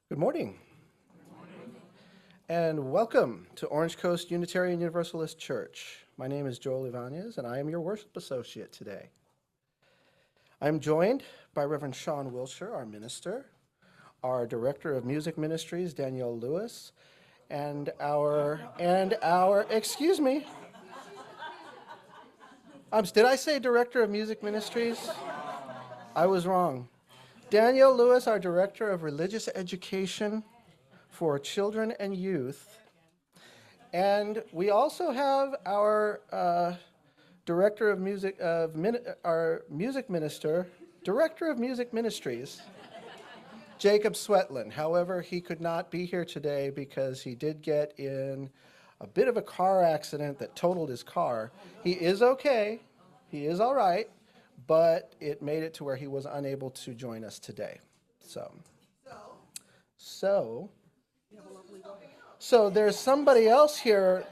Good morning, and welcome to Orange Coast Unitarian Universalist Church. My name is Joel Ibanez, and I am your worship associate today. I'm joined by Reverend Sian Wiltshire, our minister, our director of music ministries, Danielle Lewis, and excuse me. Did I say director of music ministries? I was wrong. Danielle Lewis, our director of religious education for children and youth. And we also have our director of music, our music minister, director of music ministries, Jacob Swetlin. However, he could not be here today because he did get in a bit of a car accident that totaled his car. He is okay, he is all right, but it made it to where he was unable to join us today. So there's somebody else here,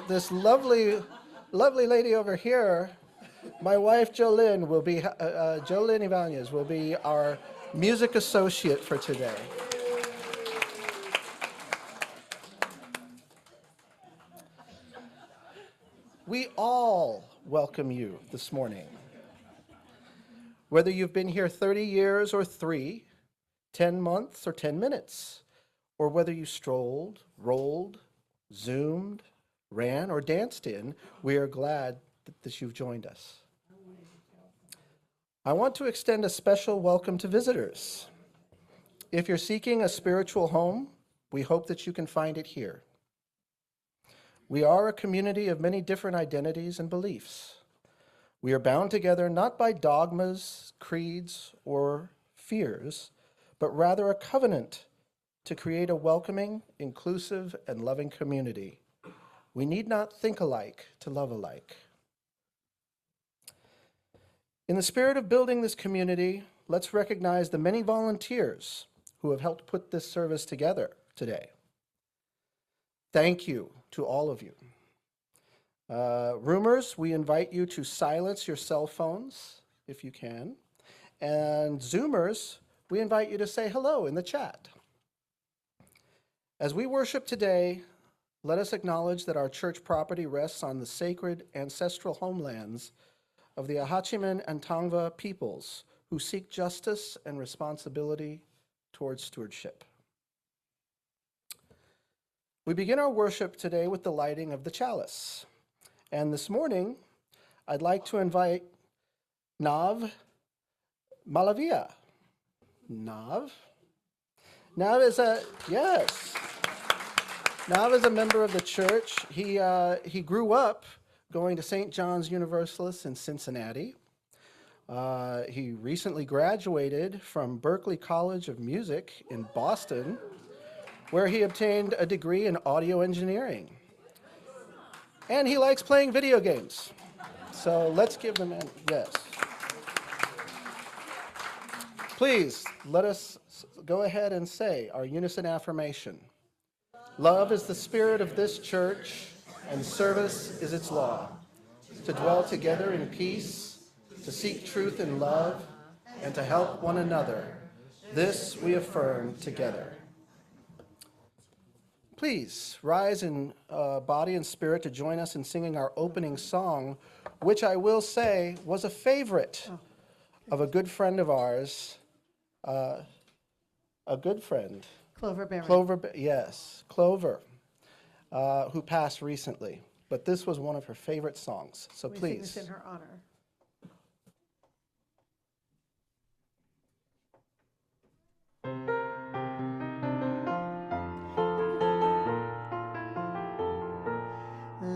this lovely lady over here. My wife Jolene Jolene Ibanez will be our music associate for today. We all welcome you this morning. Whether you've been here 30 years or 3, 10 months or 10 minutes, or whether you strolled, rolled, zoomed, ran, or danced in, we are glad that you've joined us. I want to extend a special welcome to visitors. If you're seeking a spiritual home, we hope that you can find it here. We are a community of many different identities and beliefs. We are bound together not by dogmas, creeds, or fears, but rather a covenant to create a welcoming, inclusive, and loving community. We need not think alike to love alike. In the spirit of building this community, let's recognize the many volunteers who have helped put this service together today. Thank you to all of you. Roomers, we invite you to silence your cell phones if you can. And Zoomers, we invite you to say hello in the chat. As we worship today, let us acknowledge that our church property rests on the sacred ancestral homelands of the Ahachiman and Tangva peoples who seek justice and responsibility towards stewardship. We begin our worship today with the lighting of the chalice. And this morning, I'd like to invite Nav Malavia. Nav is Nav is a member of the church. He grew up going to St. John's Universalist in Cincinnati. He recently graduated from Berklee College of Music in Boston, where he obtained a degree in audio engineering. And he likes playing video games. So let's give them in. Yes. Please, let us go ahead and say our unison affirmation. Love is the spirit of this church, and service is its law. To dwell together in peace, to seek truth in love, and to help one another. This we affirm together. Please rise in body and spirit to join us in singing our opening song, which I will say was a favorite of a good friend of ours, a good friend. Clover Barron. Clover, who passed recently. But this was one of her favorite songs, so We please. sing this in her honor.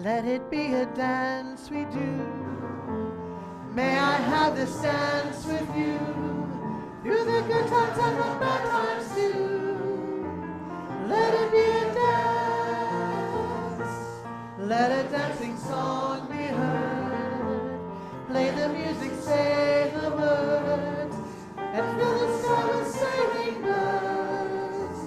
Let it be a dance we do. May I have this dance with you through the good times and the bad times too. Let it be a dance. Let a dancing song be heard. Play the music, say the words, and fill the sky with sailing birds.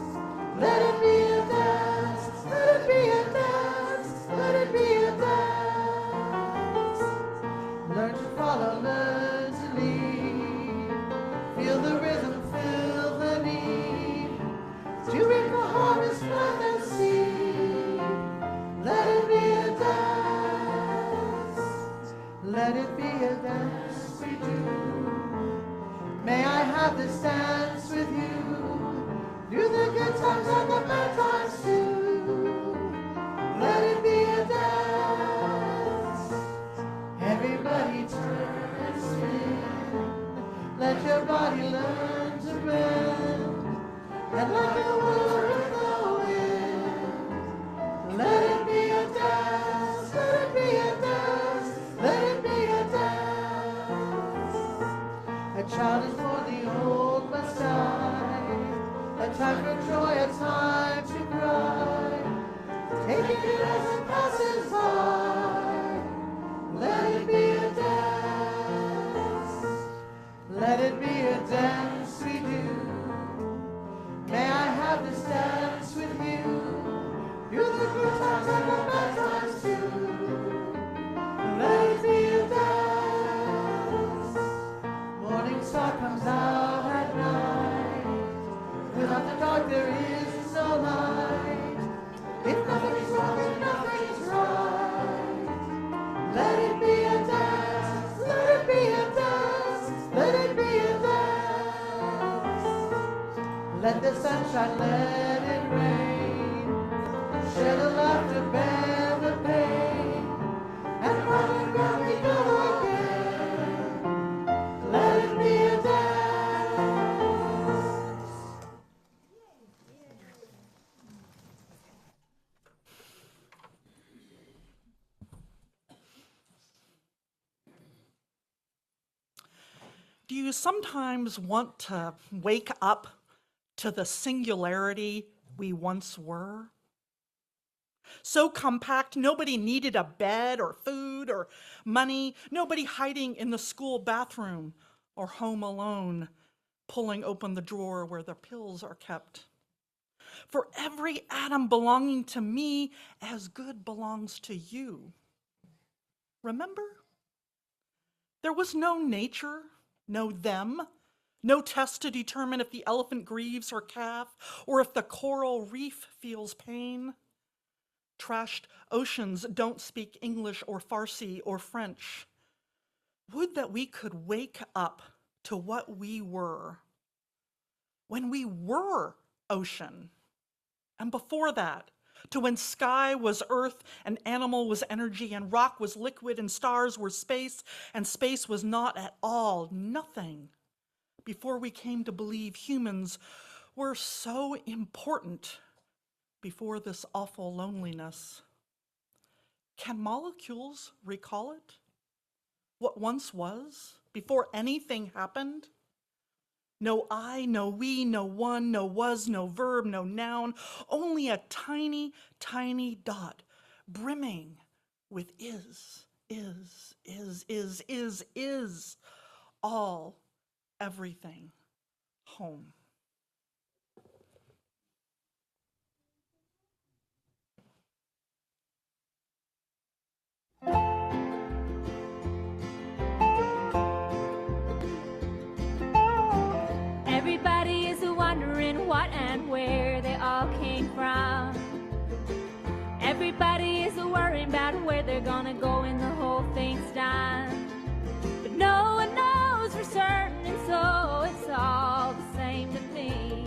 Let it be a dance. Let it be a dance. Let it be a dance. Learn to follow, learn to lead. Feel the rhythm, feel the need. times and the bad times too. Let it be a dance. Everybody turn and spin. Let your body learn to bend. And like a willow in the wind, let it be a dance. Let it be a dance. Let it be a dance. A child is born, the old must die. A time for joy, a time to cry. Taking it as it passes by. Let it be a dance. Let it be a dance we do. May I have this dance with you. Through the good times and the bad times too. Let it be a dance. Morning star comes out at night. Without the dark there is no light. If nothing is wrong and nothing is right, let it be a dance. Let it be a dance. Let it be a dance. Let the sunshine, let it rain. Shed a laughter, bear the pain. And round and round we go again. Let it be a dance. Do you sometimes want to wake up to the singularity we once were? So compact, nobody needed a bed or food or money, nobody hiding in the school bathroom or home alone, pulling open the drawer where the pills are kept. For every atom belonging to me, as good belongs to you. Remember? There was no nature, no them, no test to determine if the elephant grieves her calf or if the coral reef feels pain. Trashed oceans don't speak English or Farsi or French. Would that we could wake up to what we were when we were ocean. And before that, to when sky was earth and animal was energy and rock was liquid and stars were space and space was not at all, nothing. Before we came to believe humans were so important before this awful loneliness. Can molecules recall it? What once was, before anything happened? No I, no we, no one, no was, no verb, no noun, only a tiny, tiny dot brimming with is, all, everything, home. Everybody is wondering what and where they all came from. Everybody is worrying about where they're gonna go when the whole thing's done. But no one knows for certain, and so it's all the same to me.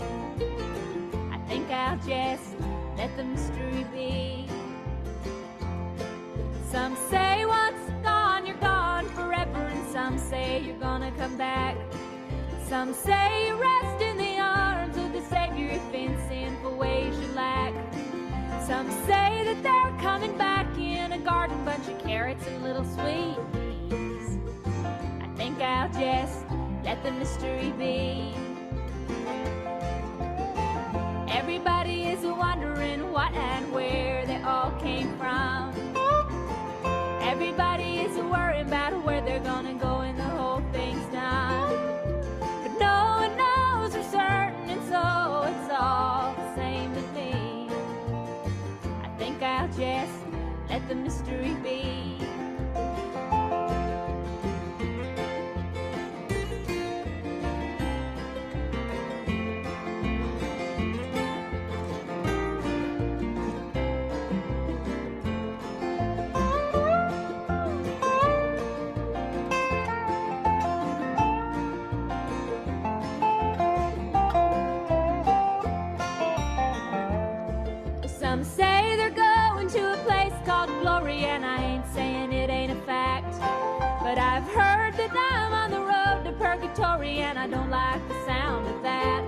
I think I'll just let the mystery be. Some say once gone, you're gone forever, and some say you're gonna come back. Some say you rest in the arms of the Savior if in sinful ways you lack. Some say that they're coming back in a garden, bunch of carrots and little sweet peas. I think I'll just let the mystery be. Everybody is wondering what and where they all came from. Everybody is worrying about where they're gonna go when the whole thing's done. No one knows for certain, and so it's all the same to me. I think I'll just let the mystery be. But I've heard that I'm on the road to purgatory, and I don't like the sound of that.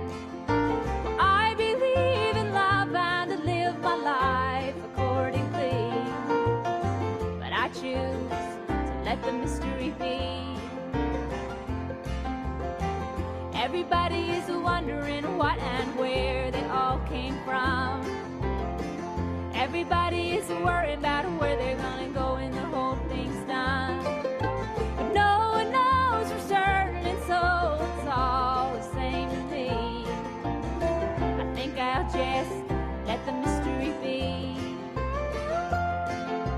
I believe in love and to live my life accordingly, but I choose to let the mystery be. Everybody is wondering what and where they all came from. Everybody is worried about where they're gonna go when the whole thing's done. But no one knows for certain, and so it's all the same to me. I think I'll just let the mystery be.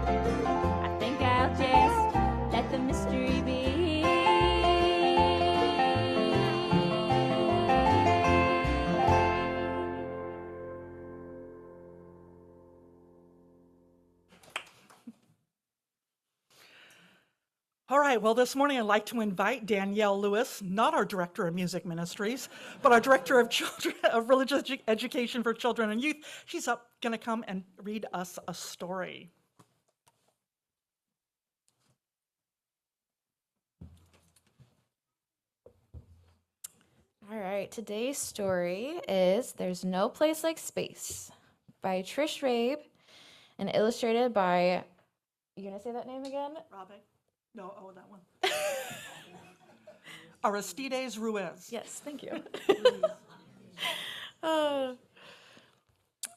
I think I'll just let the mystery be. All right, well, this morning I'd like to invite Danielle Lewis, not our Director of Music Ministries, but our Director of Religious Education for Children and Youth. She's going to come and read us a story. All right, today's story is There's No Place Like Space by Trish Rabe and illustrated by, you gonna say that name again? Robbie? No, that one. Aristides Ruiz. Yes, thank you. All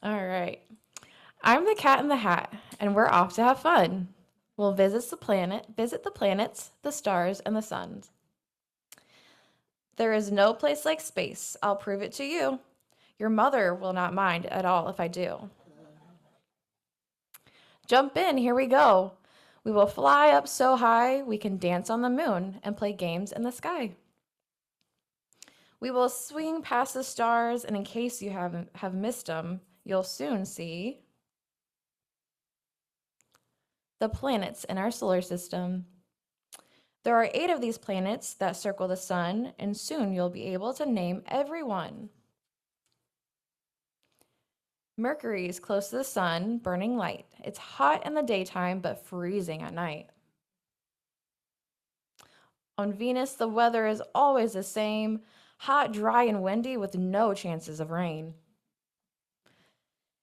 right. I'm the Cat in the Hat, and we're off to have fun. We'll visit the planets, the stars, and the suns. There is no place like space. I'll prove it to you. Your mother will not mind at all if I do. Jump in, here we go. We will fly up so high we can dance on the moon and play games in the sky. We will swing past the stars, and in case you have missed them, you'll soon see the planets in our solar system. There are 8 of these planets that circle the sun, and soon you'll be able to name every one. Mercury is close to the sun, burning light. It's hot in the daytime, but freezing at night. On Venus, the weather is always the same, hot, dry, and windy with no chances of rain.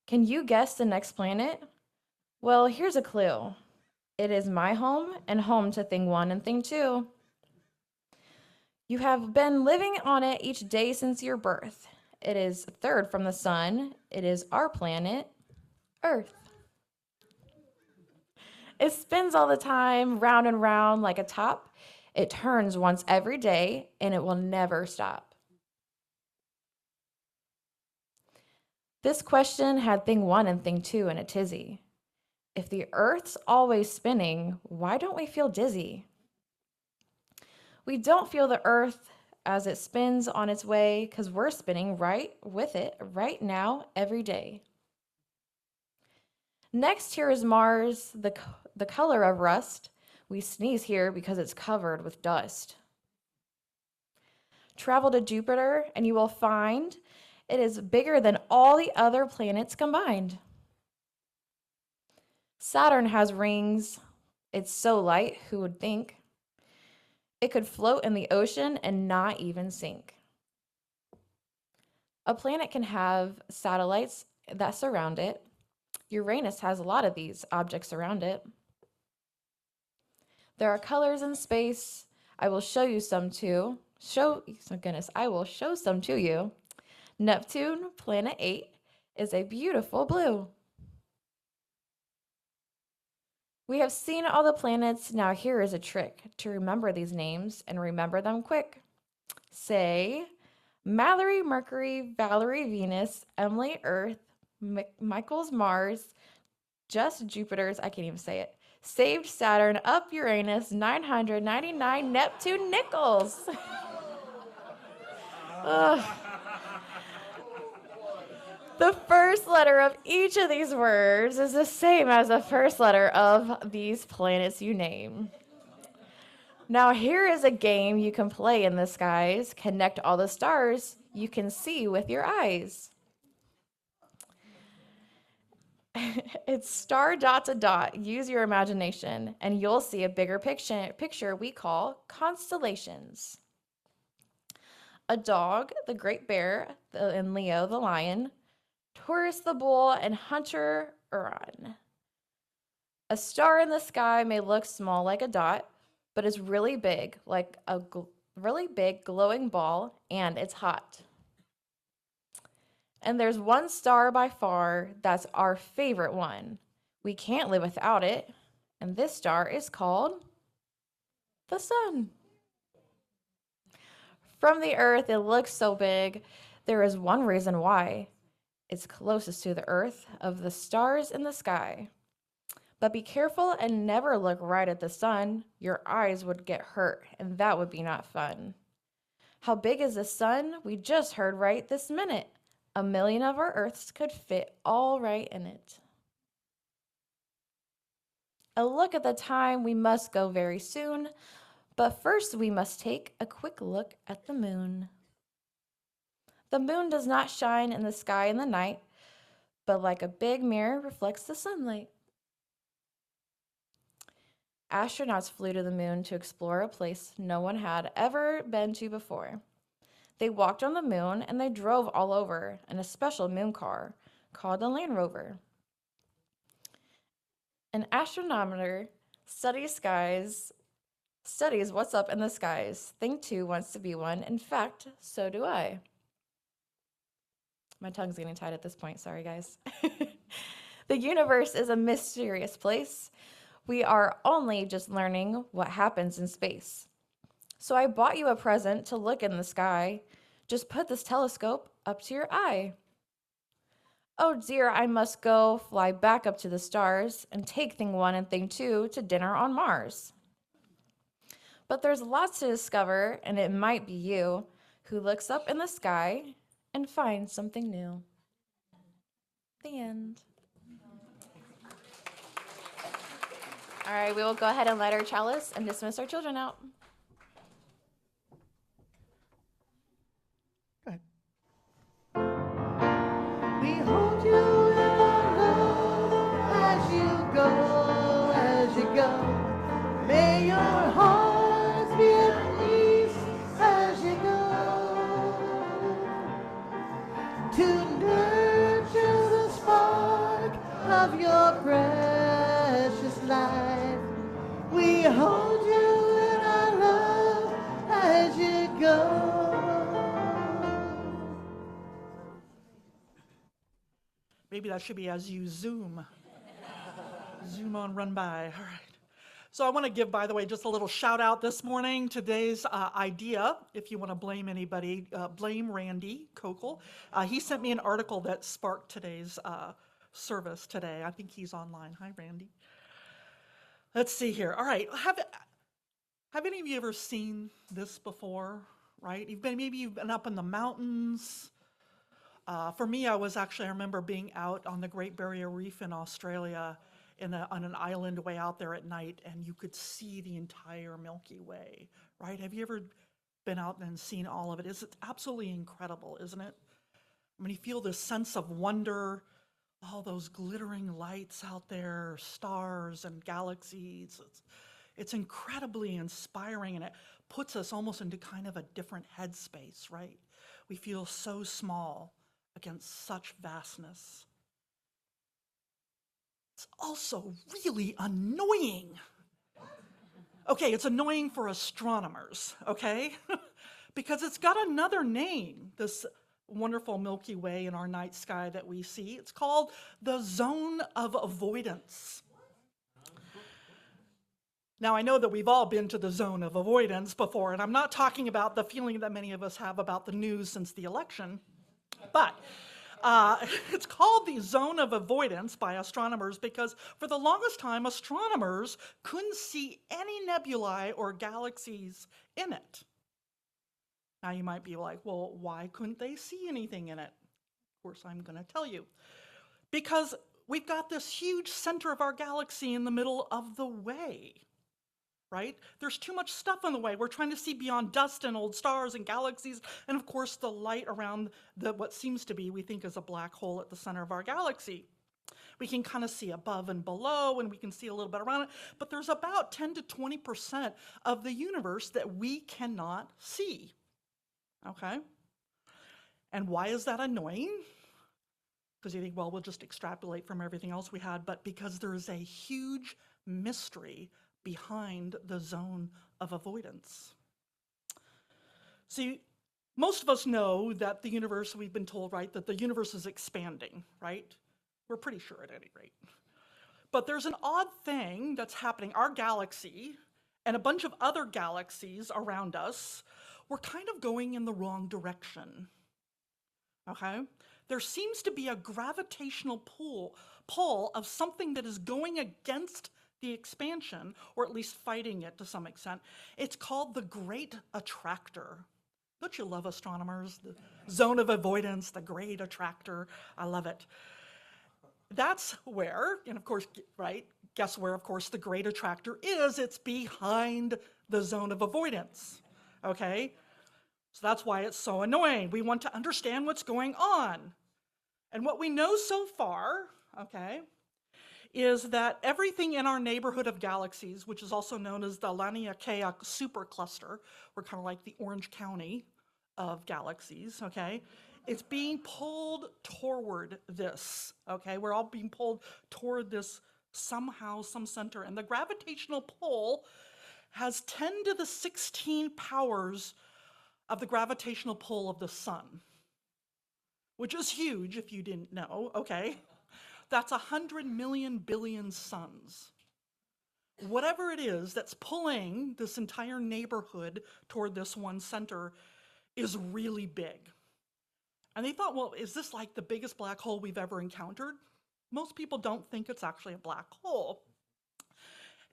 Can you guess the next planet? Well, here's a clue. It is my home and home to thing 1 and thing 2. You have been living on it each day since your birth. It is third from the sun. It is our planet, Earth. It spins all the time, round and round like a top. It turns once every day, and it will never stop. This question had thing 1 and thing 2 in a tizzy. If the Earth's always spinning, why don't we feel dizzy? We don't feel the Earth as it spins on its way because we're spinning right with it right now, every day. Next, here is Mars, the color of rust. We sneeze here because it's covered with dust. Travel to Jupiter, and you will find it is bigger than all the other planets combined. Saturn has rings. It's so light, who would think? It could float in the ocean and not even sink. A planet can have satellites that surround it. Uranus has a lot of these objects around it. There are colors in space. I will show you some too. I will show some to you. Neptune, planet 8, is a beautiful blue. We have seen all the planets. Now here is a trick to remember these names and remember them quick. Say Mallory, Mercury, Valerie, Venus, Emily, Earth, Michael's Mars, just Jupiter's, I can't even say it, saved Saturn, up Uranus, 999, Neptune, Nichols. The first letter of each of these words is the same as the first letter of these planets you name. Now here is a game you can play in the skies. Connect all the stars you can see with your eyes. It's star dot to dot. Use your imagination, and you'll see a bigger picture we call constellations. A dog, the great bear, and Leo, the lion. Taurus, the bull, and Hunter, Uran. A star in the sky may look small like a dot, but is really big, like a really big glowing ball, and it's hot. And there's one star by far that's our favorite one. We can't live without it, and this star is called the sun. From the Earth, it looks so big. There is one reason why. It's closest to the Earth of the stars in the sky. But be careful and never look right at the sun. Your eyes would get hurt, and that would be not fun. How big is the sun? We just heard right this minute. 1 million of our Earths could fit all right in it. A look at the time, we must go very soon. But first, we must take a quick look at the moon. The moon does not shine in the sky in the night, but like a big mirror reflects the sunlight. Astronauts flew to the moon to explore a place no one had ever been to before. They walked on the moon and they drove all over in a special moon car called the Land Rover. An astronomer studies what's up in the skies. Thing 2 wants to be one. In fact, so do I. My tongue's getting tied at this point. Sorry, guys. The universe is a mysterious place. We are only just learning what happens in space. So I bought you a present to look in the sky. Just put this telescope up to your eye. Oh dear, I must go fly back up to the stars and take thing 1 and thing 2 to dinner on Mars. But there's lots to discover, and it might be you who looks up in the sky and finds something new. The end. All right, we will go ahead and light our chalice and dismiss our children out. Go ahead. We hold you in our love as you go. May your hearts be at peace as you go. To nurture the spark of your precious life. We hold you in our love as you go. Maybe that should be as you zoom. Zoom on, run by. All right. So I want to give, by the way, just a little shout out this morning. Today's idea, if you want to blame anybody, blame Randy Kokel. He sent me an article that sparked today's service today. I think he's online. Hi, Randy. Let's see here. All right. Have any of you ever seen this before? Right? Maybe you've been up in the mountains. For me, I remember being out on the Great Barrier Reef in Australia on an island way out there at night, and you could see the entire Milky Way, right? Have you ever been out and seen all of it? It's absolutely incredible, isn't it? I mean, you feel this sense of wonder, all those glittering lights out there, stars and galaxies. It's incredibly inspiring, and it puts us almost into kind of a different headspace, right? We feel so small against such vastness. It's also really annoying. Okay, it's annoying for astronomers, okay? Because it's got another name, this wonderful Milky Way in our night sky that we see. It's called the zone of avoidance. Now, I know that we've all been to the zone of avoidance before, and I'm not talking about the feeling that many of us have about the news since the election, but it's called the zone of avoidance by astronomers because for the longest time, astronomers couldn't see any nebulae or galaxies in it. Now you might be like, well, why couldn't they see anything in it? Of course, I'm going to tell you. Because we've got this huge center of our galaxy in the middle of the way. Right? There's too much stuff in the way. We're trying to see beyond dust and old stars and galaxies, and of course the light around what seems to be, we think, is a black hole at the center of our galaxy. We can kind of see above and below, and we can see a little bit around it, but there's about 10 to 20% of the universe that we cannot see, okay? And why is that annoying? Because you think, well, we'll just extrapolate from everything else we had, but because there is a huge mystery behind the zone of avoidance. See, most of us know that the universe, we've been told, right, that the universe is expanding, right? We're pretty sure at any rate. But there's an odd thing that's happening. Our galaxy and a bunch of other galaxies around us, we're kind of going in the wrong direction, okay? There seems to be a gravitational pull of something that is going against the expansion, or at least fighting it to some extent. It's called the Great Attractor. Don't you love astronomers? The zone of avoidance, the Great Attractor. I love it. That's where, and of course, right, guess where, of course, the Great Attractor is? It's behind the zone of avoidance, okay? So that's why it's so annoying. We want to understand what's going on. And what we know so far, okay, is that everything in our neighborhood of galaxies, which is also known as the Laniakea supercluster, we're kind of like the Orange County of galaxies, okay, it's being pulled toward this, okay? We're all being pulled toward this somehow, some center. And the gravitational pull has 10 to the 16 powers of the gravitational pull of the sun, which is huge if you didn't know, okay? That's 100 million billion suns. Whatever it is that's pulling this entire neighborhood toward this one center is really big. And they thought, well, is this like the biggest black hole we've ever encountered? Most people don't think it's actually a black hole.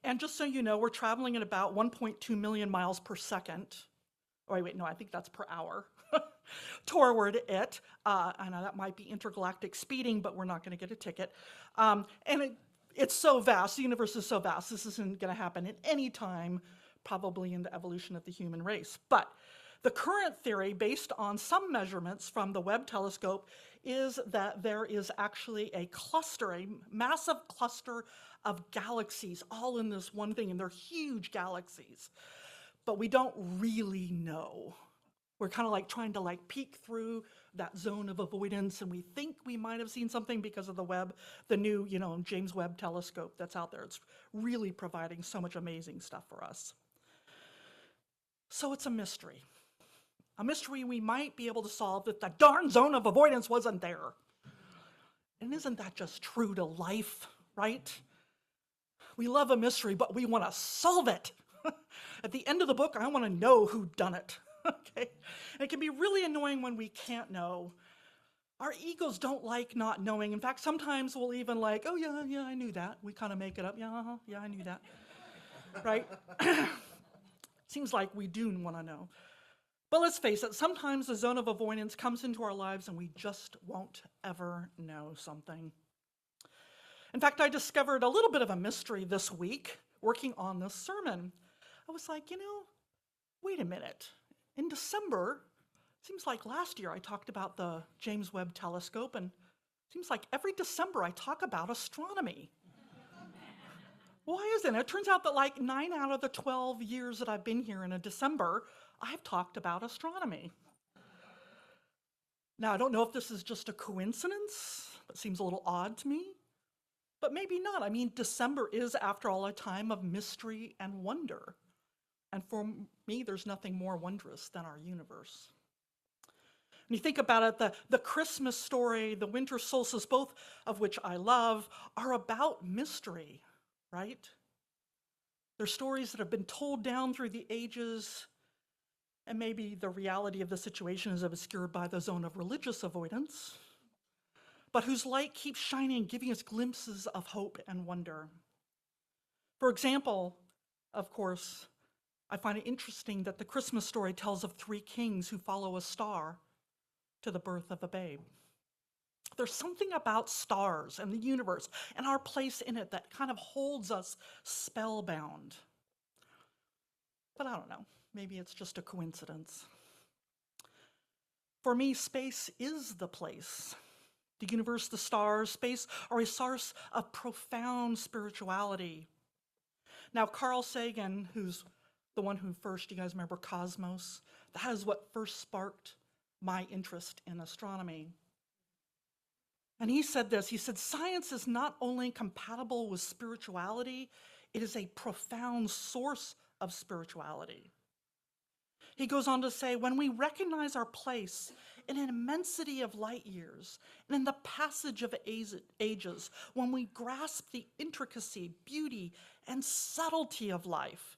And just so you know, we're traveling at about 1.2 million miles per second. Oh, wait, no, I think that's per hour. Toward it. I know that might be intergalactic speeding, but we're not going to get a ticket. And it's so vast. The universe is so vast. This isn't going to happen at any time, probably in the evolution of the human race. But the current theory, based on some measurements from the Webb telescope, is that there is actually a cluster, a massive cluster of galaxies all in this one thing, and they're huge galaxies. But we don't really know. We're kind of like trying to like peek through that zone of avoidance, and we think we might have seen something because of the Webb, the new, James Webb telescope that's out there. It's really providing so much amazing stuff for us. So it's a mystery. A mystery we might be able to solve if the darn zone of avoidance wasn't there. And isn't that just true to life, right? We love a mystery, but we want to solve it. At the end of the book, I want to know who done it. Okay? And it can be really annoying when we can't know. Our egos don't like not knowing. In fact, sometimes we'll even like, oh yeah, I knew that. We kind of make it up. Yeah, I knew that. Right? Seems like we do want to know. But let's face it, sometimes the zone of avoidance comes into our lives and we just won't ever know something. In fact, I discovered a little bit of a mystery this week working on this sermon. I was like, wait a minute. In December, seems like last year I talked about the James Webb telescope, and it seems like every December I talk about astronomy. Why isn't it? It turns out that like 9 out of the 12 years that I've been here in a December, I've talked about astronomy. Now, I don't know if this is just a coincidence. It seems a little odd to me, but maybe not. I mean, December is, after all, a time of mystery and wonder. And for me, there's nothing more wondrous than our universe. When you think about it, the Christmas story, the winter solstice, both of which I love, are about mystery, right? They're stories that have been told down through the ages, and maybe the reality of the situation is obscured by the zone of religious avoidance, but whose light keeps shining, giving us glimpses of hope and wonder. For example, of course, I find it interesting that the Christmas story tells of 3 kings who follow a star to the birth of a babe. There's something about stars and the universe and our place in it that kind of holds us spellbound. But I don't know, maybe it's just a coincidence. For me, space is the place The universe, the stars, space are a source of profound spirituality. Now, Carl Sagan, who's the one who first, you guys remember Cosmos? That is what first sparked my interest in astronomy. And he said this, he said, science is not only compatible with spirituality, it is a profound source of spirituality. He goes on to say, when we recognize our place in an immensity of light years and in the passage of ages, when we grasp the intricacy, beauty, and subtlety of life,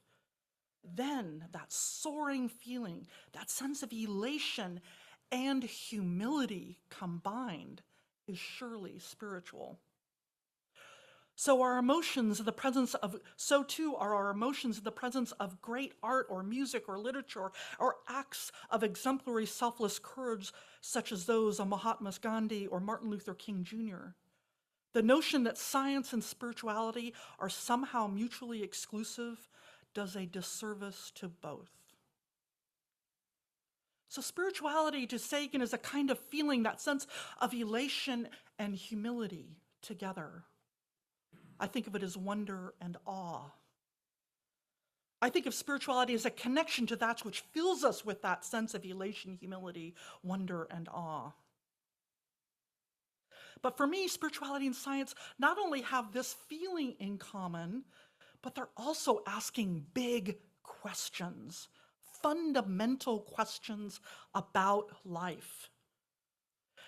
then that soaring feeling, that sense of elation and humility combined is surely spiritual. So too are our emotions in the presence of great art or music or literature or acts of exemplary selfless courage such as those of Mahatma Gandhi or Martin Luther King Jr. The notion that science and spirituality are somehow mutually exclusive does a disservice to both. So spirituality to Sagan is a kind of feeling, that sense of elation and humility together. I think of it as wonder and awe. I think of spirituality as a connection to that which fills us with that sense of elation, humility, wonder, and awe. But for me, spirituality and science not only have this feeling in common, but they're also asking big questions, fundamental questions about life.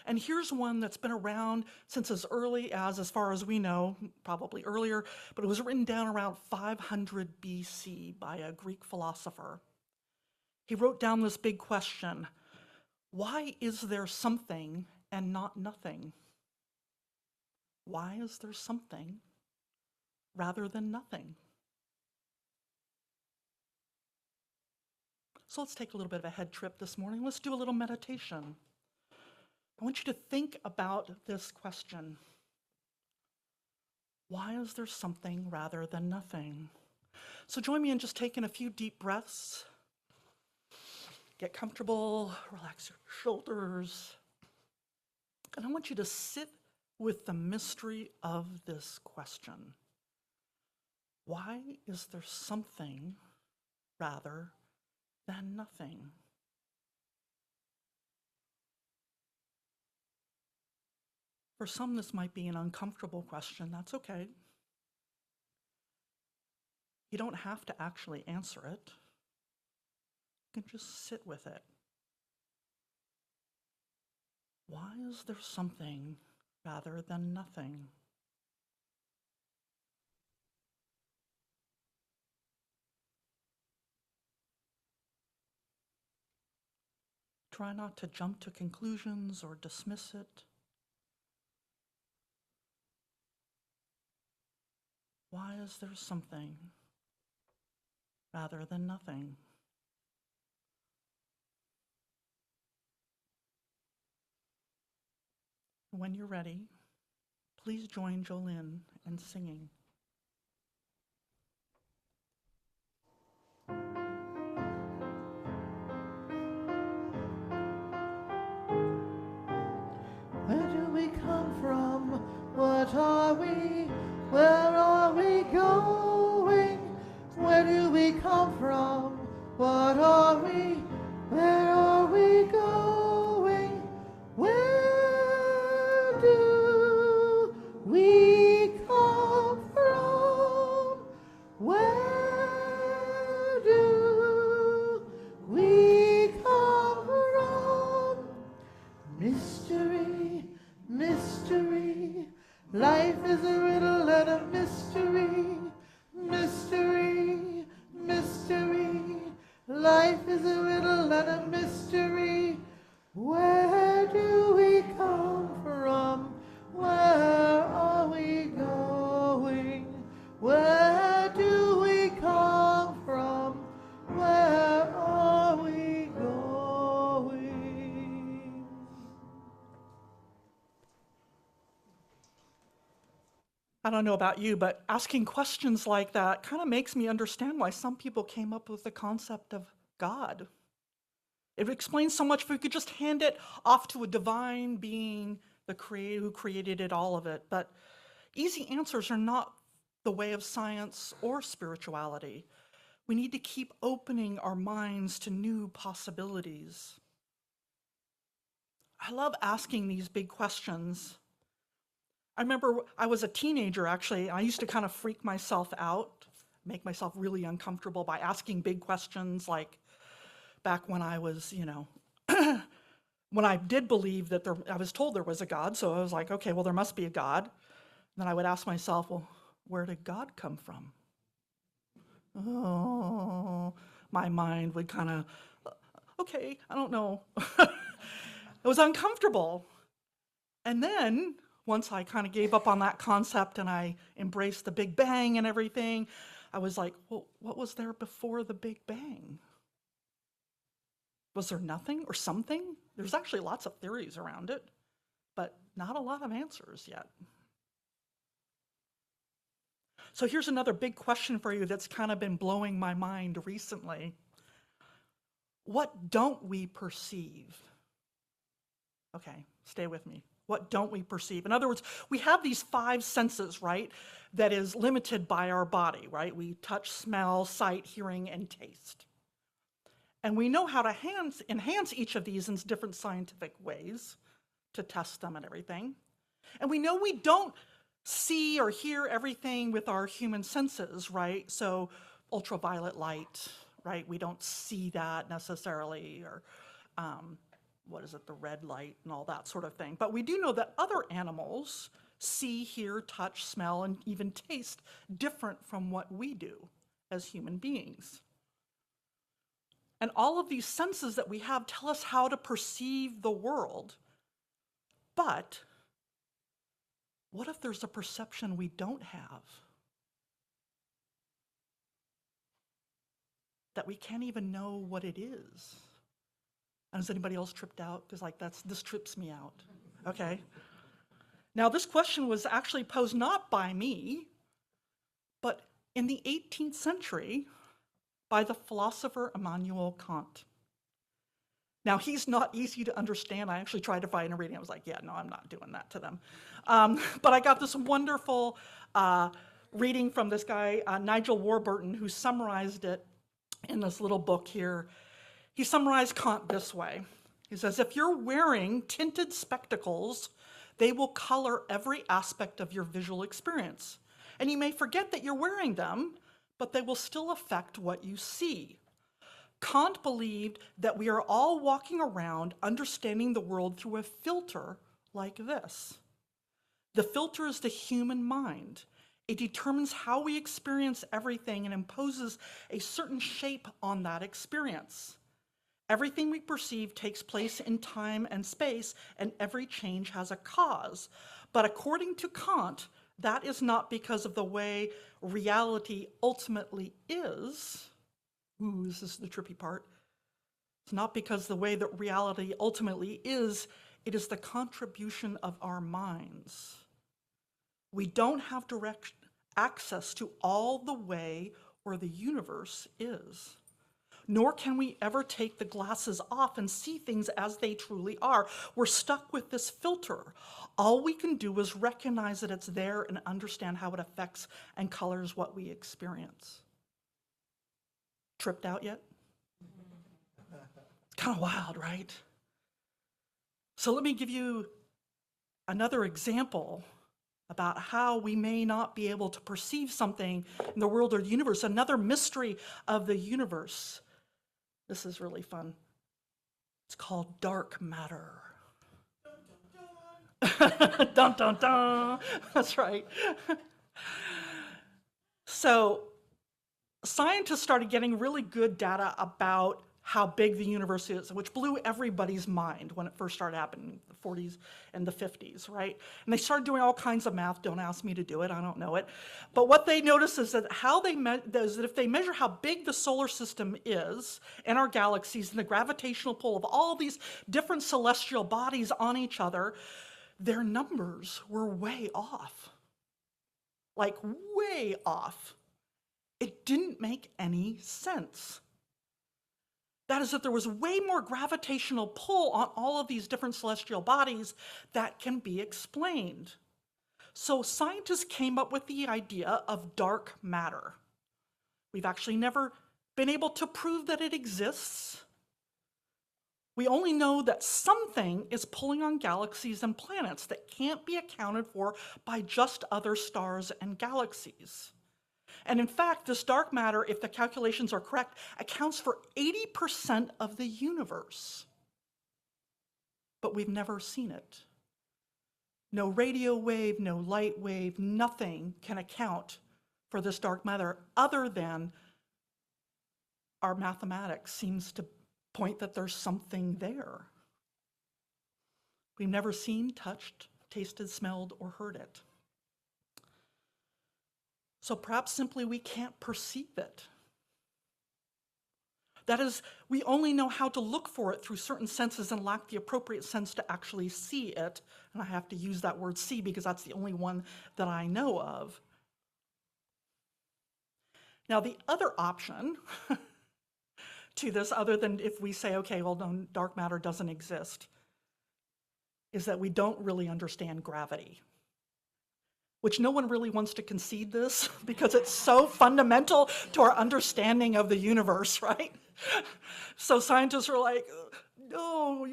And here's one that's been around since as early as far as we know, probably earlier, but it was written down around 500 BC by a Greek philosopher. He wrote down this big question: why is there something and not nothing? Why is there something rather than nothing? So let's take a little bit of a head trip this morning. Let's do a little meditation. I want you to think about this question. Why is there something rather than nothing? So join me in just taking a few deep breaths. Get comfortable, relax your shoulders. And I want you to sit with the mystery of this question. Why is there something rather than nothing? For some, this might be an uncomfortable question. That's okay. You don't have to actually answer it. You can just sit with it. Why is there something rather than nothing? Try not to jump to conclusions or dismiss it. Why is there something rather than nothing? When you're ready, please join Jolene in singing. Where do we come from? What are we? Where are we going? Where do we come from? What are we? Where are we going? Where do we come from? Where do we come from? Mystery, mystery, life is a riddle and a mystery. Mystery, mystery, life is a riddle and a mystery. Where do we come from? Where are we going? Where do we come from? Where are we going? I don't know about you, but asking questions like that kind of makes me understand why some people came up with the concept of God. It explains so much if we could just hand it off to a divine being, who created it, all of it. But easy answers are not the way of science or spirituality. We need to keep opening our minds to new possibilities. I love asking these big questions. I remember I was a teenager, actually. I used to kind of freak myself out, make myself really uncomfortable by asking big questions, like back when I was, when I did believe that I was told there was a God, so I was like, okay, well, there must be a God. And then I would ask myself, well, where did God come from? Oh, my mind would kind of, okay, I don't know. It was uncomfortable. And then once I kind of gave up on that concept and I embraced the Big Bang and everything, I was like, well, what was there before the Big Bang? Was there nothing or something? There's actually lots of theories around it, but not a lot of answers yet. So here's another big question for you that's kind of been blowing my mind recently. What don't we perceive? Okay, stay with me. What don't we perceive? In other words, we have these 5 senses, right, that is limited by our body, right? We touch, smell, sight, hearing, and taste. And we know how to enhance each of these in different scientific ways to test them and everything. And we know we don't see or hear everything with our human senses, right? So ultraviolet light, right? We don't see that necessarily, or the red light and all that sort of thing. But we do know that other animals see, hear, touch, smell, and even taste different from what we do as human beings. And all of these senses that we have tell us how to perceive the world. But what if there's a perception we don't have? That we can't even know what it is. And is anybody else tripped out? Because this trips me out, okay? Now this question was actually posed not by me, but in the 18th century by the philosopher Immanuel Kant. Now he's not easy to understand. I actually tried to find a reading. I was like, yeah, no, I'm not doing that to them. But I got this wonderful reading from this guy, Nigel Warburton, who summarized it in this little book here. He summarized Kant this way. He says, if you're wearing tinted spectacles, they will color every aspect of your visual experience. And you may forget that you're wearing them, but they will still affect what you see. Kant believed that we are all walking around understanding the world through a filter like this. The filter is the human mind. It determines how we experience everything and imposes a certain shape on that experience. Everything we perceive takes place in time and space, and every change has a cause. But according to Kant, that is not because of the way reality ultimately is. Ooh, this is the trippy part. It's not because the way that reality ultimately is, it is the contribution of our minds. We don't have direct access to all the way or the universe is. Nor can we ever take the glasses off and see things as they truly are. We're stuck with this filter. All we can do is recognize that it's there and understand how it affects and colors what we experience. Tripped out yet? It's kind of wild, right? So let me give you another example about how we may not be able to perceive something in the world or the universe, another mystery of the universe. This is really fun. It's called dark matter. Dun, dun, dun. That's right. So scientists started getting really good data about how big the universe is, which blew everybody's mind when it first started happening in the 40s and the 50s, right? And they started doing all kinds of math. Don't ask me to do it, I don't know it. But what they noticed is that if they measure how big the solar system is and our galaxies and the gravitational pull of all these different celestial bodies on each other, their numbers were way off. Like way off. It didn't make any sense. That is, that there was way more gravitational pull on all of these different celestial bodies that can be explained. So scientists came up with the idea of dark matter. We've actually never been able to prove that it exists. We only know that something is pulling on galaxies and planets that can't be accounted for by just other stars and galaxies. And in fact, this dark matter, if the calculations are correct, accounts for 80% of the universe. But we've never seen it. No radio wave, no light wave, nothing can account for this dark matter other than our mathematics seems to point that there's something there. We've never seen, touched, tasted, smelled, or heard it. So perhaps simply we can't perceive it. That is, we only know how to look for it through certain senses and lack the appropriate sense to actually see it. And I have to use that word see because that's the only one that I know of. Now, the other option to this, other than if we say, okay, well, no, dark matter doesn't exist, is that we don't really understand gravity, which no one really wants to concede this because it's so fundamental to our understanding of the universe, right? So scientists are like, no,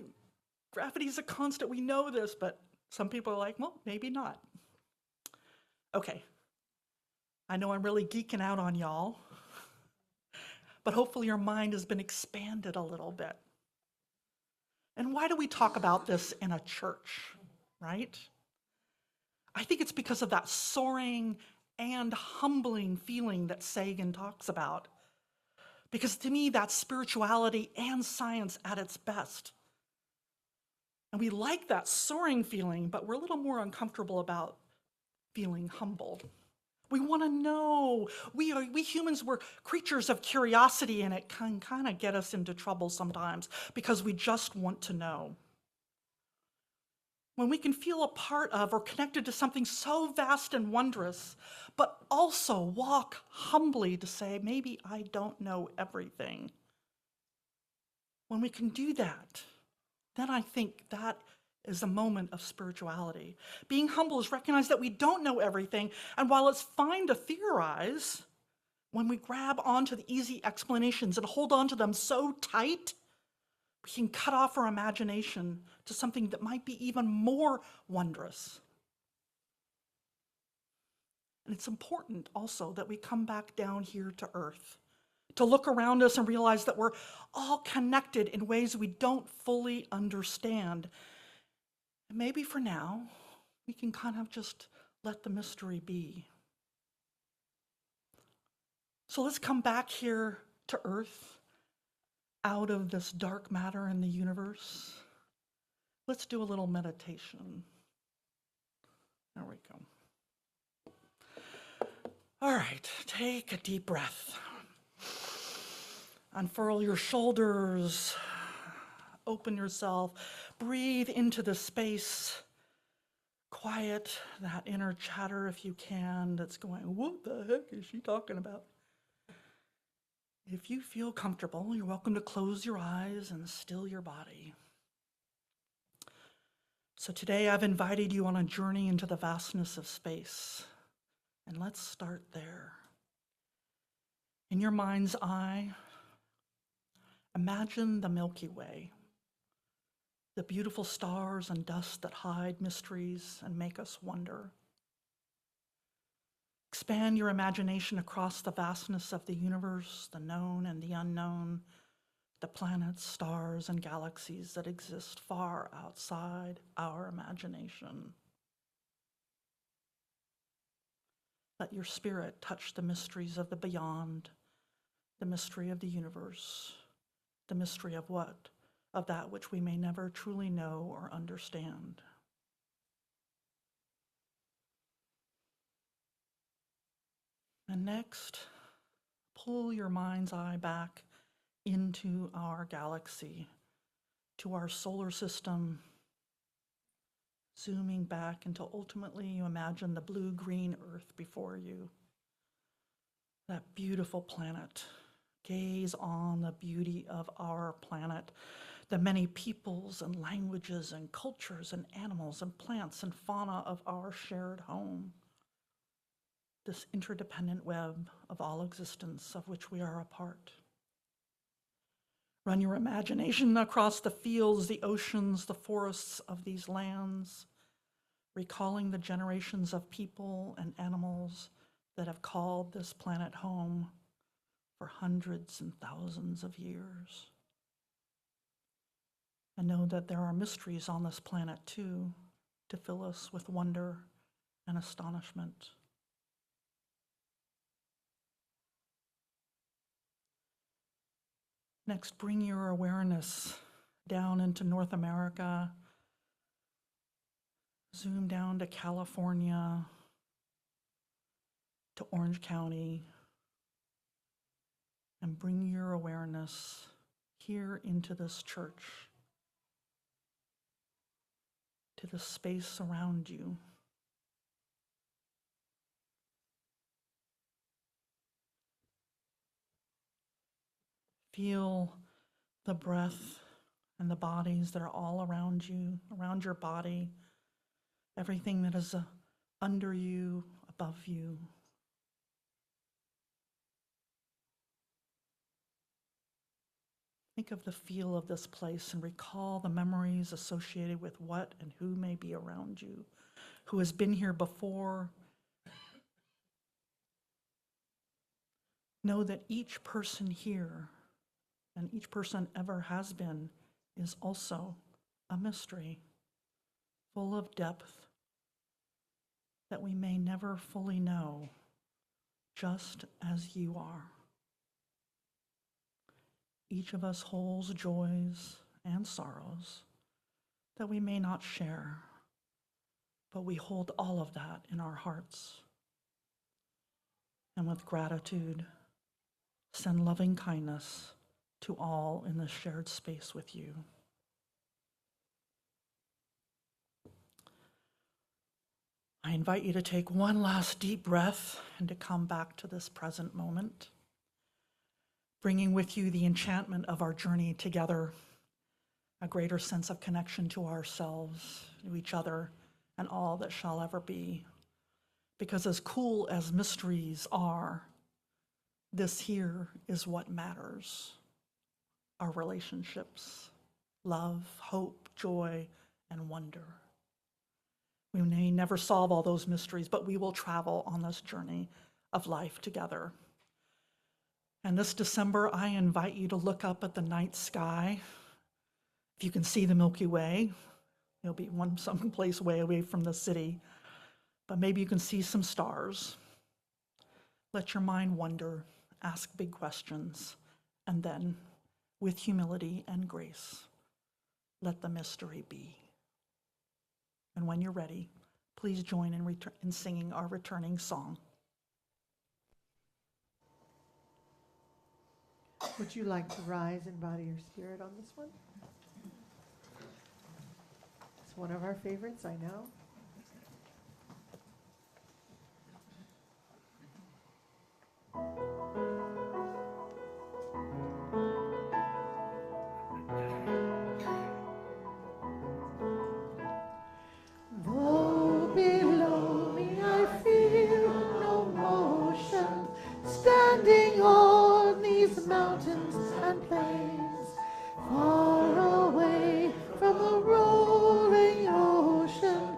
gravity is a constant, we know this, but some people are like, well, maybe not. Okay, I know I'm really geeking out on y'all, but hopefully your mind has been expanded a little bit. And why do we talk about this in a church, right? I think it's because of that soaring and humbling feeling that Sagan talks about. Because to me, that's spirituality and science at its best. And we like that soaring feeling, but we're a little more uncomfortable about feeling humble. We want to know. We humans, we're creatures of curiosity, and it can kind of get us into trouble sometimes because we just want to know. When we can feel a part of or connected to something so vast and wondrous, but also walk humbly to say, maybe I don't know everything. When we can do that, then I think that is a moment of spirituality. Being humble is recognize that we don't know everything, and while it's fine to theorize, when we grab onto the easy explanations and hold on to them so tight, we can cut off our imagination to something that might be even more wondrous. And it's important also that we come back down here to earth, to look around us and realize that we're all connected in ways we don't fully understand. And maybe for now, we can kind of just let the mystery be. So let's come back here to earth, out of this dark matter in the universe. Let's do a little meditation. There we go. All right, take a deep breath. Unfurl your shoulders. Open yourself. Breathe into the space. Quiet that inner chatter if you can that's going, what the heck is she talking about? If you feel comfortable, you're welcome to close your eyes and still your body. So today I've invited you on a journey into the vastness of space. And let's start there. In your mind's eye, imagine the Milky Way, the beautiful stars and dust that hide mysteries and make us wonder. Expand your imagination across the vastness of the universe, the known and the unknown, the planets, stars, and galaxies that exist far outside our imagination. Let your spirit touch the mysteries of the beyond, the mystery of the universe, the mystery of what? Of that which we may never truly know or understand. And next, pull your mind's eye back into our galaxy, to our solar system, zooming back until ultimately you imagine the blue-green Earth before you, that beautiful planet Gaze on the beauty of our planet, the many peoples and languages and cultures and animals and plants and fauna of our shared home. This interdependent web of all existence of which we are a part. Run your imagination across the fields, the oceans, the forests of these lands, recalling the generations of people and animals that have called this planet home for hundreds and thousands of years. And know that there are mysteries on this planet too, to fill us with wonder and astonishment. Next, bring your awareness down into North America, zoom down to California, to Orange County, and bring your awareness here into this church, to the space around you. Feel the breath and the bodies that are all around you, around your body, everything that is under you, above you. Think of the feel of this place and recall the memories associated with what and who may be around you, who has been here before. Know that each person here and each person ever has been is also a mystery, full of depth that we may never fully know, just as you are. Each of us holds joys and sorrows that we may not share, but we hold all of that in our hearts. And with gratitude, send loving kindness to all in this shared space with you. I invite you to take one last deep breath and to come back to this present moment, bringing with you the enchantment of our journey together, a greater sense of connection to ourselves, to each other, and all that shall ever be. Because as cool as mysteries are, this here is what matters. Our relationships, love, hope, joy, and wonder. We may never solve all those mysteries, but we will travel on this journey of life together. And this December, I invite you to look up at the night sky. If you can see the Milky Way, it'll be someplace way away from the city, but maybe you can see some stars. Let your mind wander, ask big questions, and then, with humility and grace, let the mystery be. And when you're ready, please join in singing our returning song. Would you like to rise and body your spirit on this one? It's one of our favorites, I know. Though below me I feel no motion, standing on these mountains and plains, far away from the rolling ocean,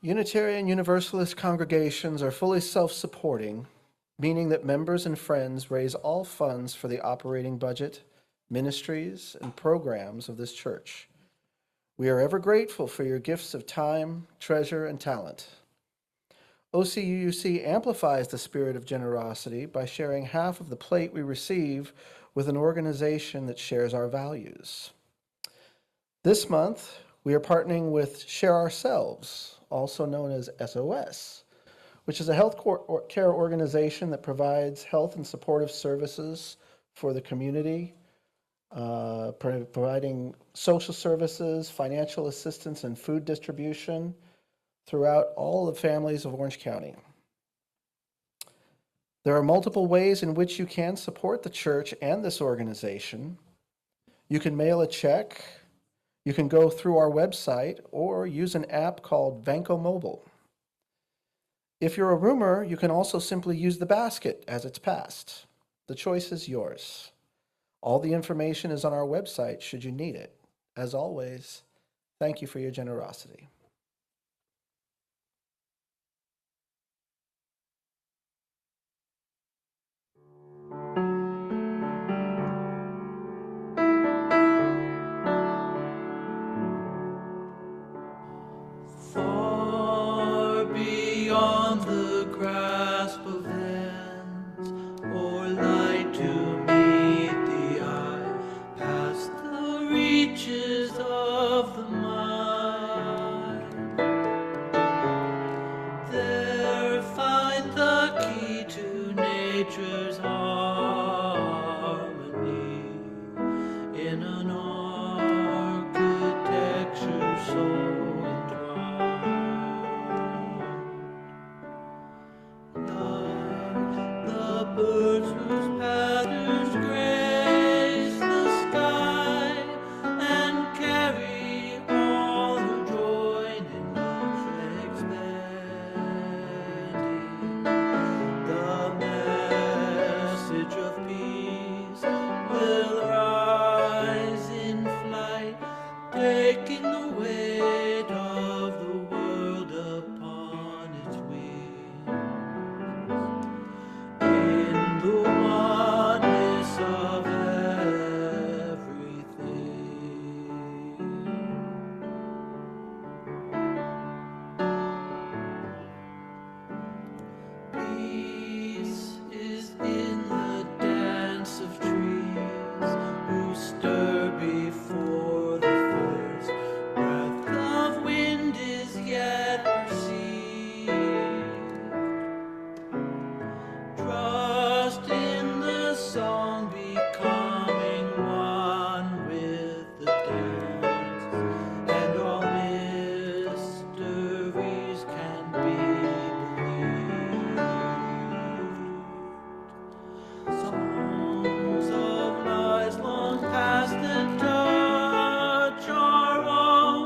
Unitarian Universalist congregations are fully self-supporting, meaning that members and friends raise all funds for the operating budget, ministries, and programs of this church. We are ever grateful for your gifts of time, treasure, and talent. OCUUC amplifies the spirit of generosity by sharing half of the plate we receive with an organization that shares our values. This month, we are partnering with Share Ourselves, also known as SOS, which is a health care organization that provides health and supportive services for the community, providing social services, financial assistance, and food distribution throughout all the families of Orange County. There are multiple ways in which you can support the church and this organization. You can mail a check, you can go through our website, or use an app called Vanco Mobile. If you're a roomer, you can also simply use the basket as it's passed. The choice is yours. All the information is on our website should you need it. As always, thank you for your generosity. Far beyond the grasp of hands, or light to meet the eye, past the reaches of the mind. There find the key to nature's harmony in an architecture so birds whose patterns grace the sky and carry all who join in love expanding. The message of peace will rise in flight, taking the weight of the world upon its wings. The oneness of everything. Peace is in the dance of trees who stir before the first breath of wind is yet perceived. Trust in the song becoming one with the dance, and all mysteries can be believed. Songs of lives long past that touch our own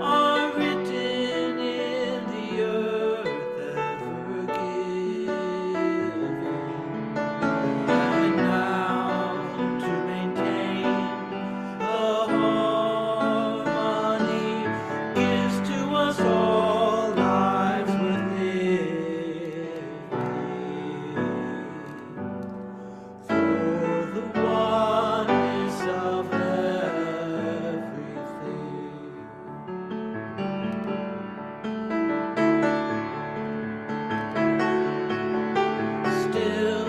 are written in the earth ever giving. And now to maintain the harmony gives to us all lives worth living. For the oneness of everything. Still,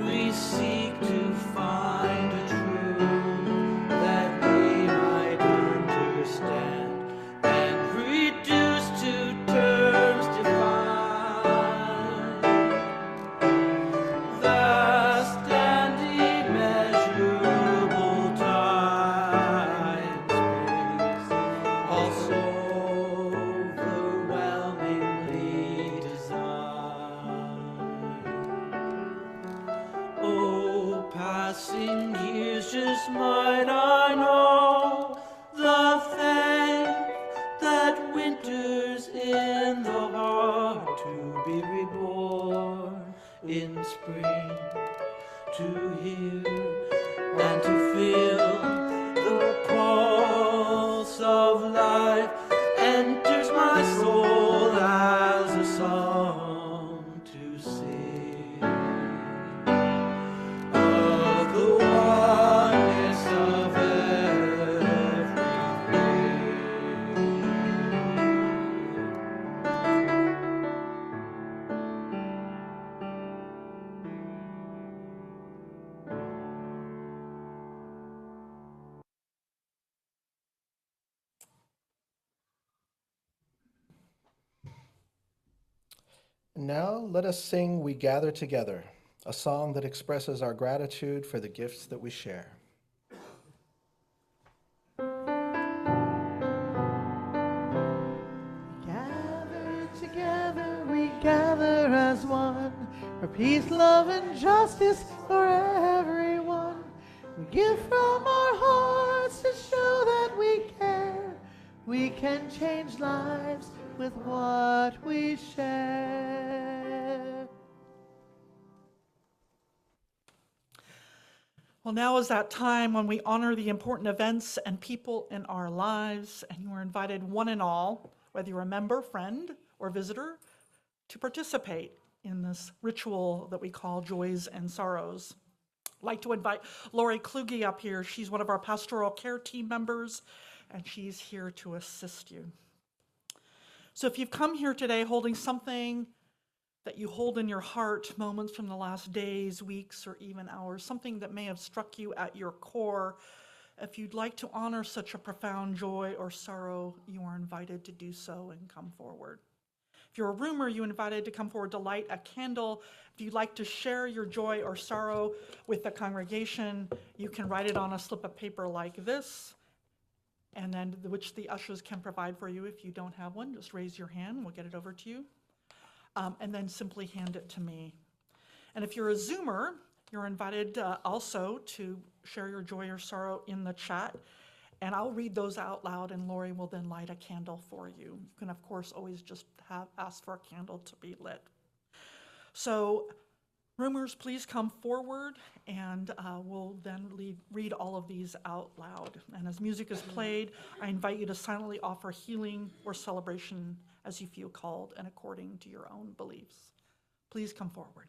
we seek to find a truth that we might understand and reduce to terms defined. Vast and immeasurable time, space, also overwhelmingly designed. Oh, passing years, just might I know the faith that winters in the heart to be reborn in spring, to hear and to feel the pulse of life enters my soul. song to sing of the oneness of Now let us sing We Gather Together, a song that expresses our gratitude for the gifts that we share. Gather together, we gather as one, for peace, love, and justice for everyone. We give from our hearts to show that we care. We can change lives with what we share. Well, now is that time when we honor the important events and people in our lives, and you are invited, one and all, whether you're a member, friend, or visitor, to participate in this ritual that we call Joys and Sorrows. I'd like to invite Lori Kluge up here. She's one of our pastoral care team members, and she's here to assist you. So if you've come here today holding something that you hold in your heart, moments from the last days, weeks, or even hours, something that may have struck you at your core, if you'd like to honor such a profound joy or sorrow, you are invited to do so and come forward. If you're a roomer, you're invited to come forward to light a candle. If you'd like to share your joy or sorrow with the congregation, you can write it on a slip of paper like this, and then which the ushers can provide for you. If you don't have one, just raise your hand, we'll get it over to you. And then simply hand it to me. And if you're a Zoomer, you're invited also to share your joy or sorrow in the chat. And I'll read those out loud, and Lori will then light a candle for you. You can, of course, always just ask for a candle to be lit. So, roomers, please come forward, and we'll then read all of these out loud. And as music is played, I invite you to silently offer healing or celebration as you feel called and according to your own beliefs. Please come forward.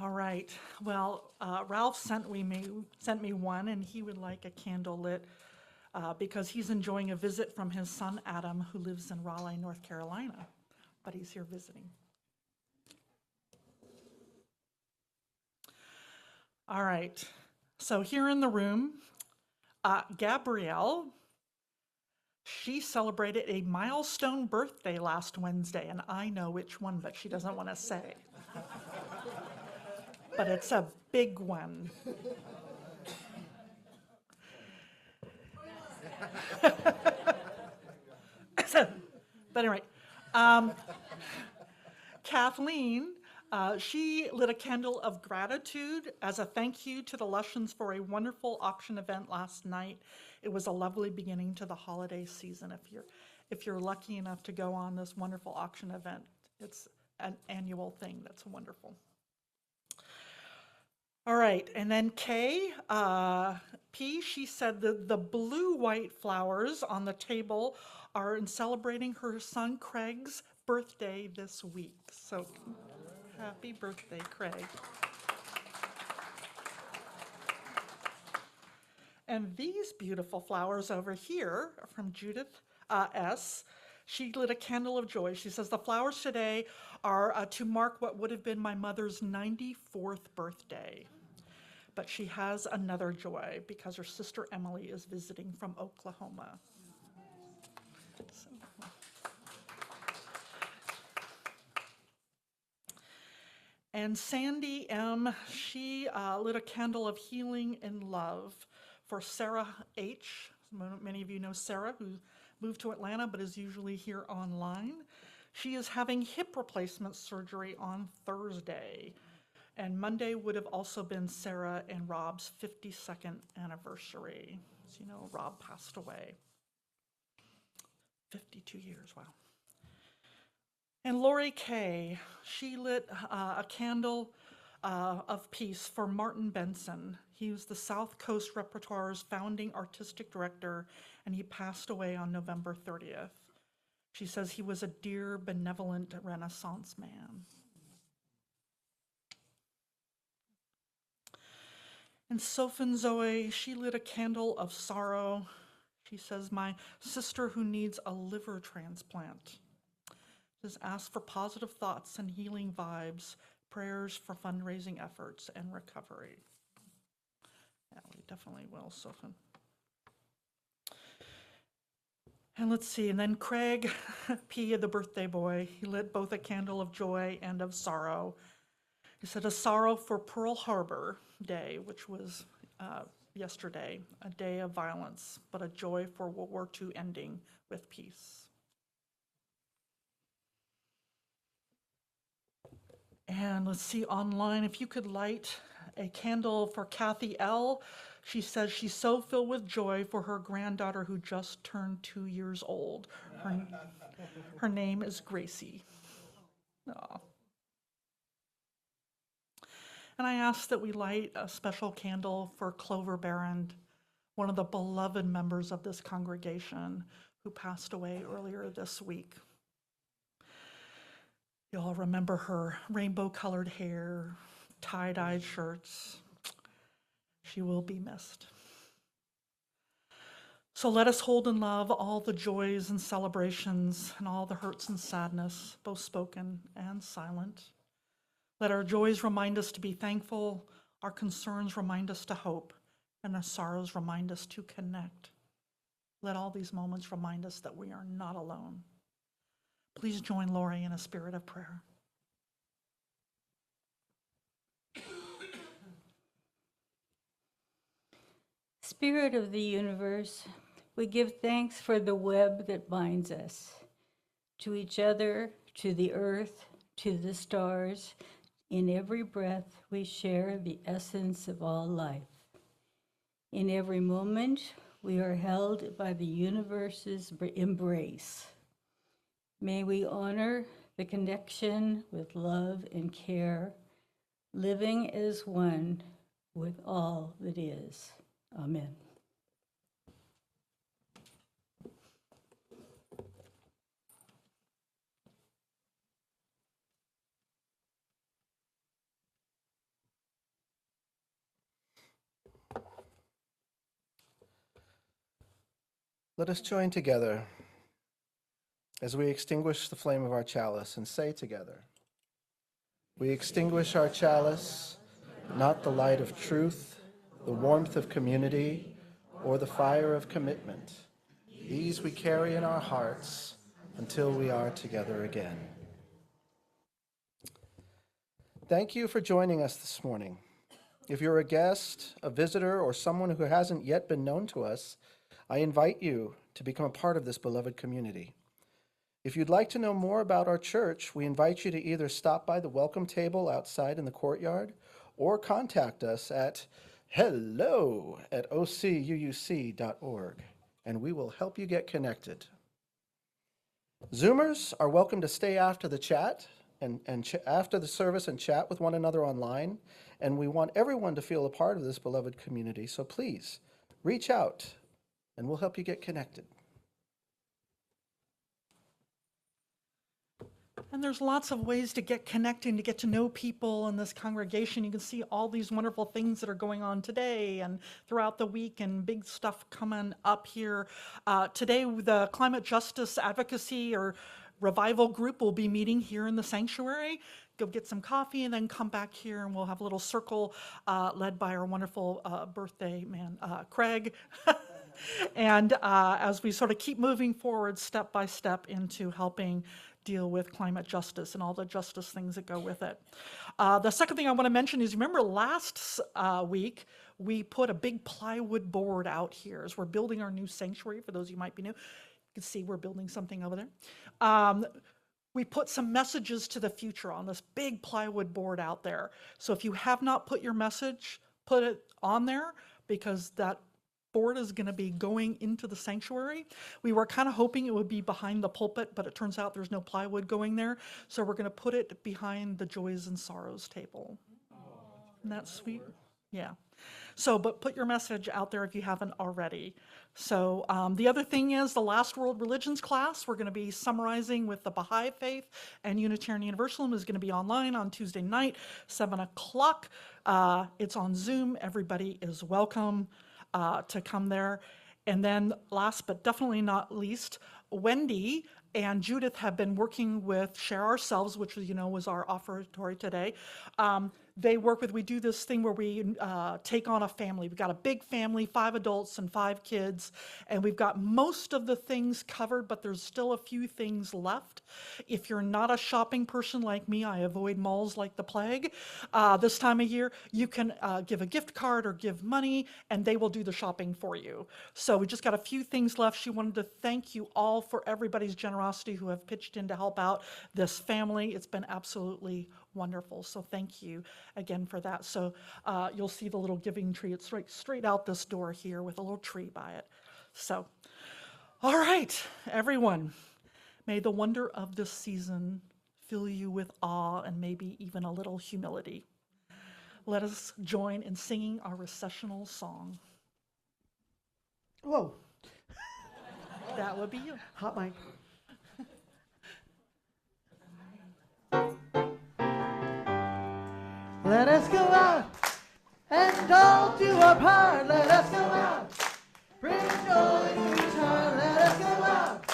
All right. Well, Ralph sent me one, and he would like a candle lit because he's enjoying a visit from his son Adam, who lives in Raleigh, North Carolina, but he's here visiting. All right. So here in the room, Gabrielle, she celebrated a milestone birthday last Wednesday, and I know which one, but she doesn't want to say. But it's a big one. But anyway, Kathleen, she lit a candle of gratitude as a thank you to the Lushens for a wonderful auction event last night. It was a lovely beginning to the holiday season. If you're lucky enough to go on this wonderful auction event, it's an annual thing that's wonderful. All right, and then Kay, P, she said that the blue-white flowers on the table are in celebrating her son Craig's birthday this week. So happy birthday, Craig. And these beautiful flowers over here are from Judith S. She lit a candle of joy. She says, the flowers today are to mark what would have been my mother's 94th birthday. But she has another joy because her sister Emily is visiting from Oklahoma. So. And Sandy M., she lit a candle of healing and love for Sarah H. Many of you know Sarah, who moved to Atlanta but is usually here online. She is having hip replacement surgery on Thursday. And Monday would have also been Sarah and Rob's 52nd anniversary. As you know, Rob passed away. 52 years, wow. And Lori Kay, she lit a candle of peace for Martin Benson. He was the South Coast Repertoire's founding artistic director, and he passed away on November 30th. She says he was a dear, benevolent Renaissance man. And Sophie Zoe, she lit a candle of sorrow. She says, my sister who needs a liver transplant. Says, ask for positive thoughts and healing vibes, prayers for fundraising efforts and recovery. Yeah, we definitely will, Sophie. And let's see, and then Craig P., the birthday boy, he lit both a candle of joy and of sorrow. He said, a sorrow for Pearl Harbor Day, which was yesterday, a day of violence, but a joy for World War II ending with peace. And let's see online, if you could light a candle for Kathy L. She says she's so filled with joy for her granddaughter who just turned 2 years old. Her name is Gracie. Aww. And I ask that we light a special candle for Clover Barron, one of the beloved members of this congregation who passed away earlier this week. You all remember her rainbow-colored hair, tie-dyed shirts. She will be missed. So let us hold in love all the joys and celebrations and all the hurts and sadness, both spoken and silent. Let our joys remind us to be thankful, our concerns remind us to hope, and our sorrows remind us to connect. Let all these moments remind us that we are not alone. Please join Lori in a spirit of prayer. Spirit of the universe, we give thanks for the web that binds us to each other, to the earth, to the stars. In every breath, we share the essence of all life. In every moment, we are held by the universe's embrace. May we honor the connection with love and care, living as one with all that is. Amen. Let us join together as we extinguish the flame of our chalice and say together, we extinguish our chalice, not the light of truth, the warmth of community, or the fire of commitment. These we carry in our hearts until we are together again. Thank you for joining us this morning. If you're a guest, a visitor, or someone who hasn't yet been known to us, I invite you to become a part of this beloved community. If you'd like to know more about our church, we invite you to either stop by the welcome table outside in the courtyard or contact us at hello@ocuuc.org, and we will help you get connected. Zoomers are welcome to stay after the chat and after the service and chat with one another online, and we want everyone to feel a part of this beloved community, so please reach out and we'll help you get connected. And there's lots of ways to get connected, to get to know people in this congregation. You can see all these wonderful things that are going on today and throughout the week, and big stuff coming up here. Today, the Climate Justice Advocacy or Revival Group will be meeting here in the sanctuary. Go get some coffee and then come back here, and we'll have a little circle led by our wonderful birthday man, Craig. And as we sort of keep moving forward step by step into helping deal with climate justice and all the justice things that go with it. The second thing I want to mention is, remember last week, we put a big plywood board out here as we're building our new sanctuary. For those of you who might be new, you can see we're building something over there. We put some messages to the future on this big plywood board out there. So if you have not put your message, put it on there, because that board is going to be going into the sanctuary. We were kind of hoping it would be behind the pulpit, but it turns out there's no plywood going there. So we're going to put it behind the joys and sorrows table. Isn't that sweet? Yeah. So, but put your message out there if you haven't already. So the other thing is the Last World Religions class, we're going to be summarizing with the Baha'i Faith and Unitarian Universalism, is going to be online on Tuesday night, 7 o'clock. It's on Zoom. Everybody is welcome to come there. And then last but definitely not least, Wendy and Judith have been working with Share Ourselves, which was our offertory today. We do this thing where we take on a family. We've got a big family, 5 adults and 5 kids, and we've got most of the things covered, but there's still a few things left. If you're not a shopping person like me, I avoid malls like the plague. This time of year, you can give a gift card or give money, and they will do the shopping for you. So we just got a few things left. She wanted to thank you all for everybody's generosity who have pitched in to help out this family. It's been absolutely wonderful. So thank you again for that. So you'll see the little giving tree. It's straight out this door here with a little tree by it. So, all right, everyone, may the wonder of this season fill you with awe and maybe even a little humility. Let us join in singing our recessional song. Whoa, That would be you. hot mic. Let us go out and all do our part. Let us go out, bring joy to each heart. Let us go out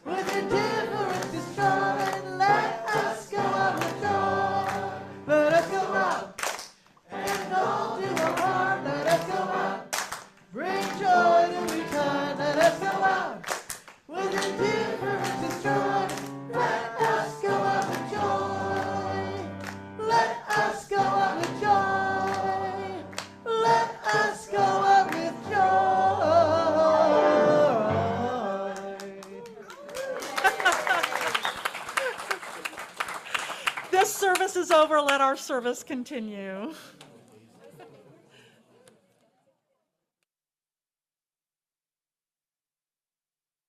with indifference to strong, and let us go out with joy. Let us go out and all do our part. Let us go out, bring joy to each heart. Let us go out with indifference to strong. Let us go out with joy. Let us go out with joy. Let us go out with joy. This service is over. Let our service continue.